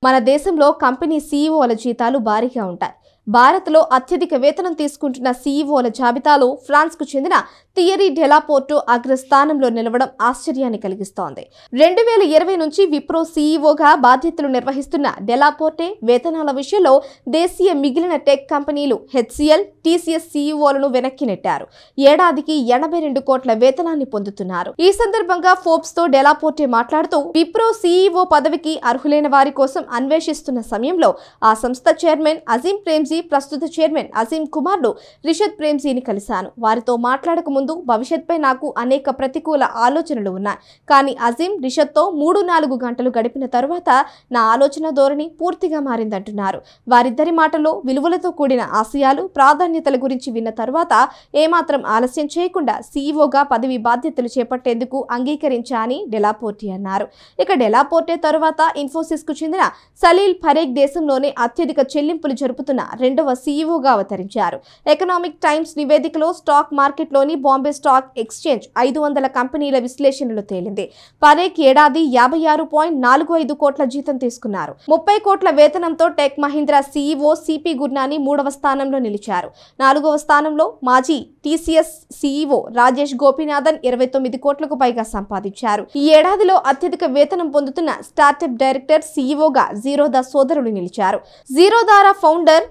మన దేశంలో కంపెనీ సీఈఓల జీతాలు భారీగా ఉంటాయి. భారత్లో అత్యధిక వేతనం తీసుకుంటున్న సీఈఓల జాబితాలో ఫ్రాన్స్కు చెందిన థియరీ డెలాపోర్టో అగ్రస్థానంలో నిలవడం ఆశ్చర్యాన్ని కలిగిస్తోంది. 2020 నుంచి విప్రో సీఈఓగా బాధ్యతలు నిర్వహిస్తున్న డెలాపోర్టే వేతనాల విషయంలో దేశీయ మిగిలిన టెక్ కంపెనీలు హెచ్సిఎల్, టీసీఎస్ సీఈఓలను వెనక్కి నెట్టారు. ఏడాదికి 82 కోట్ల వేతనాన్ని పొందుతున్నారు. ఈ సందర్భంగా ఫోర్బ్స్ తో డెలాపోర్టే మాట్లాడుతూ, విప్రో సీఈఓ పదవికి అర్హులైన వారి కోసం అన్వేషిస్తున్న సమయంలో ఆ సంస్థ చైర్మన్ అజీం ప్రేమ్జీ, ప్రస్తుత చైర్మన్ అజీం కుమార్లు రిషద్ ప్రేమ్జీని కలిశాను. వారితో మాట్లాడక ముందు భవిష్యత్పై నాకు అనేక ప్రతికూల ఆలోచనలు ఉన్నాయి. కానీ అజీం, రిషద్తో 3-4 గంటలు గడిపిన తరువాత నా ఆలోచన ధోరణి పూర్తిగా మారిందంటున్నారు. వారిద్దరి మాటలో విలువలతో కూడిన ఆశయాలు, ప్రాధాన్యతల గురించి విన్న తరువాత ఏమాత్రం ఆలస్యం చేయకుండా సీఈఓగా పదవి బాధ్యతలు చేపట్టేందుకు అంగీకరించా అని డెలాపోర్టే అన్నారు. ఇక డెలాపోర్టే తరువాత ఇన్ఫోసిస్ కు చెందిన సలీల్ పరేఖ్ దేశంలోనే అత్యధిక చెల్లింపులు జరుపుతున్న రెండవ సీఈఓగా అవతరించారు. ఎకనామిక్ టైమ్స్ నివేదికలో స్టాక్ మార్కెట్లోని బాంబే స్టాక్ ఎక్స్చేంజ్ 500 కంపెనీల విశ్లేషణలో తేలింది. పరేఖ్ ఏడాది 56.45 కోట్ల జీతం తీసుకున్నారు. 30 కోట్ల వేతనంతో టెక్ మహీంద్రా సీఈఓ సిపి గుర్నాని 3వ స్థానంలో నిలిచారు. 4వ స్థానంలో మాజీ టీసీఎస్ సీఈఓ రాజేష్ గోపీనాథన్ 29 కోట్లకు పైగా సంపాదించారు. ఈ ఏడాదిలో అత్యధిక వేతనం పొందుతున్న స్టార్టప్ డైరెక్టర్ సీఈఓగా జీరోదా సోదరులు నిలిచారు. జీరోదారా ఫౌండర్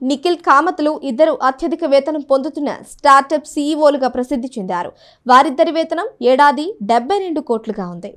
నిఖిల్ కామత్లు ఇద్దరు అత్యధిక వేతనం పొందుతున్న స్టార్టప్ సీఈఓలుగా ప్రసిద్ధి చెందారు. వారిద్దరి వేతనం ఏడాది 72 కోట్లుగా ఉంది.